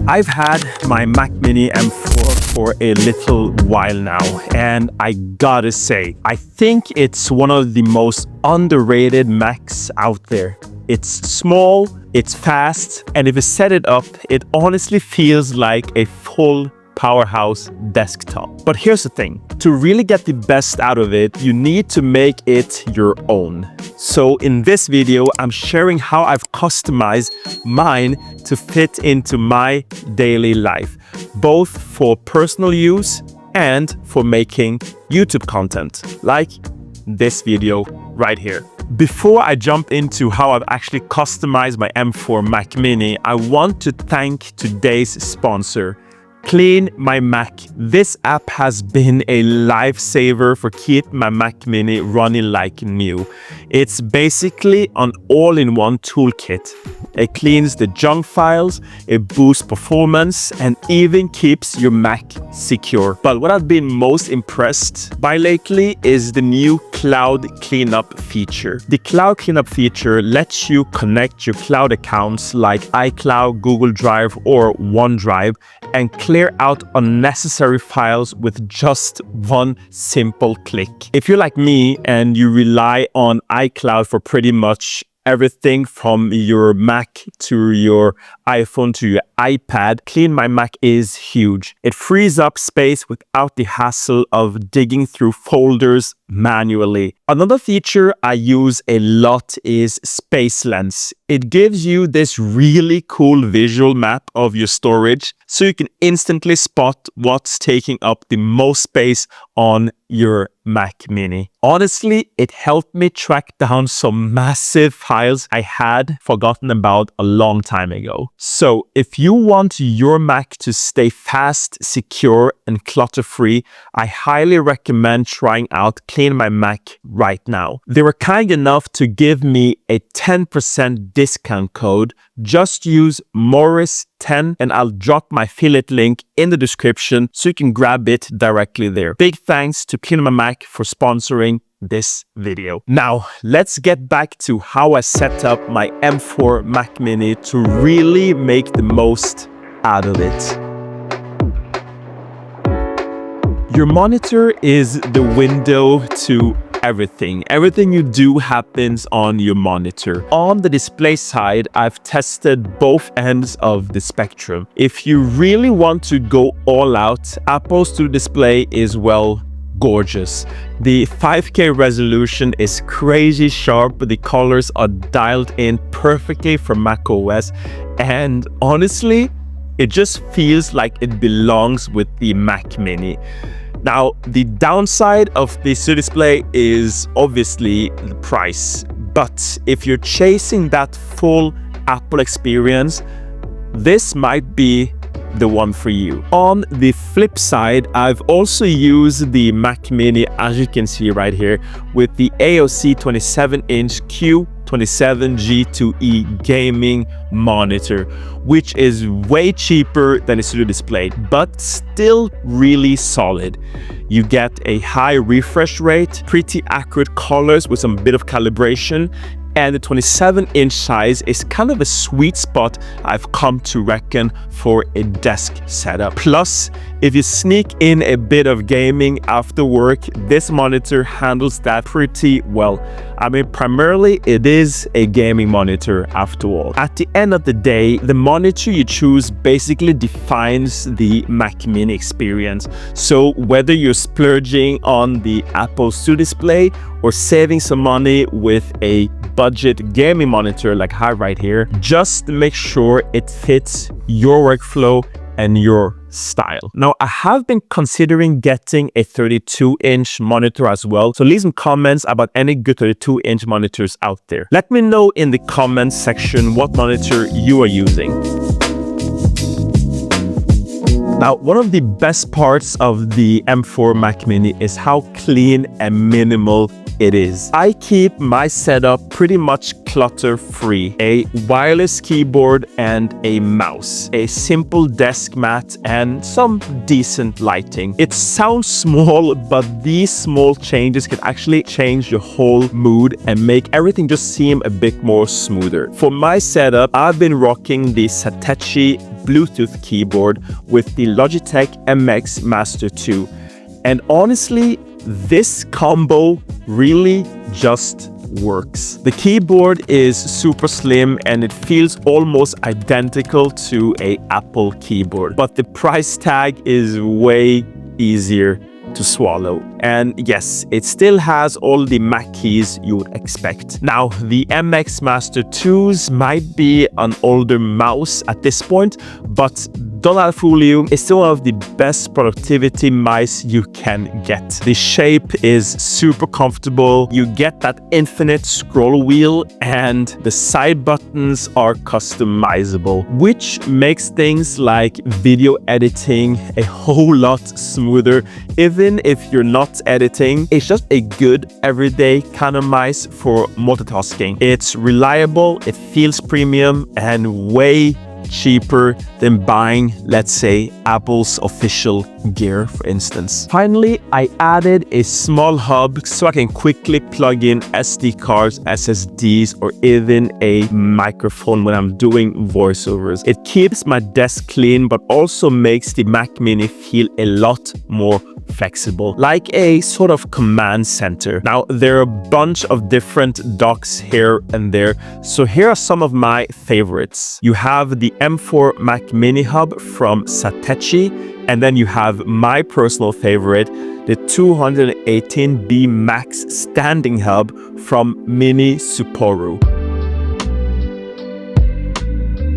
I've had my Mac Mini M4 for a little while now, and I gotta say, I think it's one of the most underrated Macs out there. It's small, it's fast, and if you set it up, it honestly feels like a full powerhouse desktop. But here's the thing, to really get the best out of it, you need to make it your own. So in this video, I'm sharing how I've customized mine to fit into my daily life, both for personal use and for making YouTube content, like this video right here. Before I jump into how I've actually customized my M4 Mac Mini, I want to thank today's sponsor, Clean My Mac. This app has been a lifesaver for keeping my Mac Mini running like new. It's basically an all-in-one toolkit. It cleans the junk files, it boosts performance, and even keeps your Mac secure. But what I've been most impressed by lately is the new cloud cleanup feature. The cloud cleanup feature lets you connect your cloud accounts like iCloud, Google Drive, or OneDrive and clear out unnecessary files with just one simple click. If you're like me and you rely on iCloud for pretty much everything from your Mac to your iPhone to your iPad, Clean My Mac is huge. It frees up space without the hassle of digging through folders manually. Another feature I use a lot is Space Lens. It gives you this really cool visual map of your storage so you can instantly spot what's taking up the most space on your Mac Mini. Honestly, it helped me track down some massive files I had forgotten about a long time ago. So if you want your Mac to stay fast, secure, and clutter-free, I highly recommend trying out Clean My Mac right now. They were kind enough to give me a 10% discount code. Just use Morris10 and I'll drop my affiliate link in the description so you can grab it directly there. Big thanks to Clean My Mac for sponsoring this video. Now, let's get back to how I set up my M4 Mac Mini to really make the most out of it. Your monitor is the window to everything. Everything you do happens on your monitor. On the display side, I've tested both ends of the spectrum. If you really want to go all out, Apple's Studio Display is, well, gorgeous. The 5K resolution is crazy sharp, the colors are dialed in perfectly for macOS, and honestly, it just feels like it belongs with the Mac Mini. Now, the downside of the Studio Display is obviously the price, but if you're chasing that full Apple experience, this might be the one for you. On the flip side, I've also used the Mac Mini, as you can see right here, with the AOC 27-inch Q27G2E gaming monitor, which is way cheaper than a Studio Display, but still really solid. You get a high refresh rate, pretty accurate colors with some bit of calibration, and the 27-inch size is kind of a sweet spot I've come to reckon for a desk setup. Plus, if you sneak in a bit of gaming after work, this monitor handles that pretty well. I mean, primarily it is a gaming monitor after all. At the end of the day, the monitor you choose basically defines the Mac Mini experience. So whether you're splurging on the Apple Studio Display or saving some money with a budget gaming monitor like I have right here, just make sure it fits your workflow and your style. Now, I have been considering getting a 32-inch monitor as well, so leave some comments about any good 32-inch monitors out there. Let me know in the comments section what monitor you are using. Now, one of the best parts of the M4 Mac Mini is how clean and minimal it is. I keep my setup pretty much clutter-free. A wireless keyboard and a mouse, a simple desk mat, and some decent lighting. It sounds small, but these small changes can actually change your whole mood and make everything just seem a bit more smoother. For my setup, I've been rocking the Satechi Bluetooth keyboard with the Logitech MX Master 2. And honestly, this combo really just works. The keyboard is super slim and it feels almost identical to an Apple keyboard, but the price tag is way easier to swallow. And yes, it still has all the Mac keys you would expect. Now, the MX Master 2s might be an older mouse at this point, but don't let it fool you, it's still one of the best productivity mice you can get. The shape is super comfortable, you get that infinite scroll wheel, and the side buttons are customizable, which makes things like video editing a whole lot smoother. Even if you're not editing, it's just a good everyday kind of mice for multitasking. It's reliable, it feels premium, and way cheaper than buying, let's say, Apple's official gear, for instance. Finally, I added a small hub so I can quickly plug in SD cards, SSDs, or even a microphone when I'm doing voiceovers. It keeps my desk clean, but also makes the Mac Mini feel a lot more flexible, like a sort of command center. Now, there are a bunch of different docks here and there, so here are some of my favorites. You have the M4 Mac Mini Hub from Satechi, and then you have my personal favorite, the 218B Max Standing Hub from Mini Sapporo.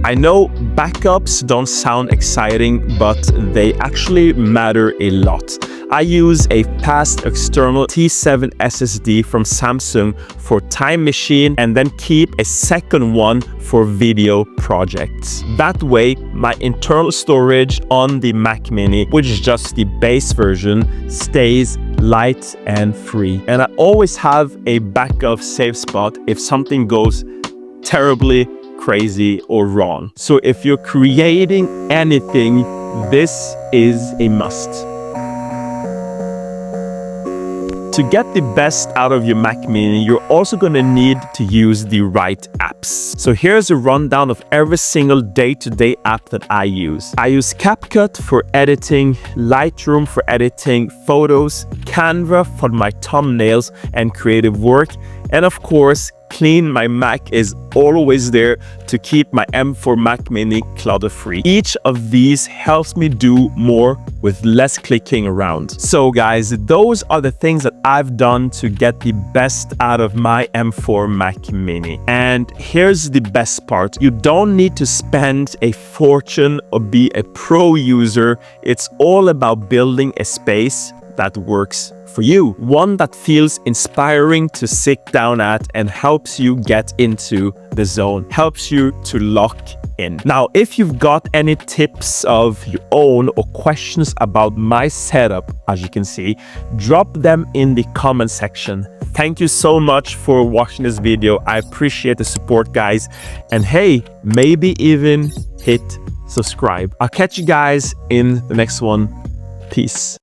I know backups don't sound exciting, but they actually matter a lot. I use a past external T7 SSD from Samsung for Time Machine and then keep a second one for video projects. That way, my internal storage on the Mac Mini, which is just the base version, stays light and free. And I always have a backup safe spot if something goes terribly crazy or wrong. So if you're creating anything, this is a must. To get the best out of your Mac Mini, you're also going to need to use the right apps. So here's a rundown of every single day-to-day app that I use. I use CapCut for editing, Lightroom for editing photos, Canva for my thumbnails and creative work, and of course, Clean My Mac is always there to keep my M4 Mac Mini clutter-free. Each of these helps me do more with less clicking around. So guys, those are the things that I've done to get the best out of my M4 Mac Mini. And here's the best part. You don't need to spend a fortune or be a pro user. It's all about building a space that works for you. One that feels inspiring to sit down at and helps you get into the zone, helps you to lock in. Now, if you've got any tips of your own or questions about my setup, as you can see, drop them in the comment section. Thank you so much for watching this video. I appreciate the support, guys. And hey, maybe even hit subscribe. I'll catch you guys in the next one. Peace.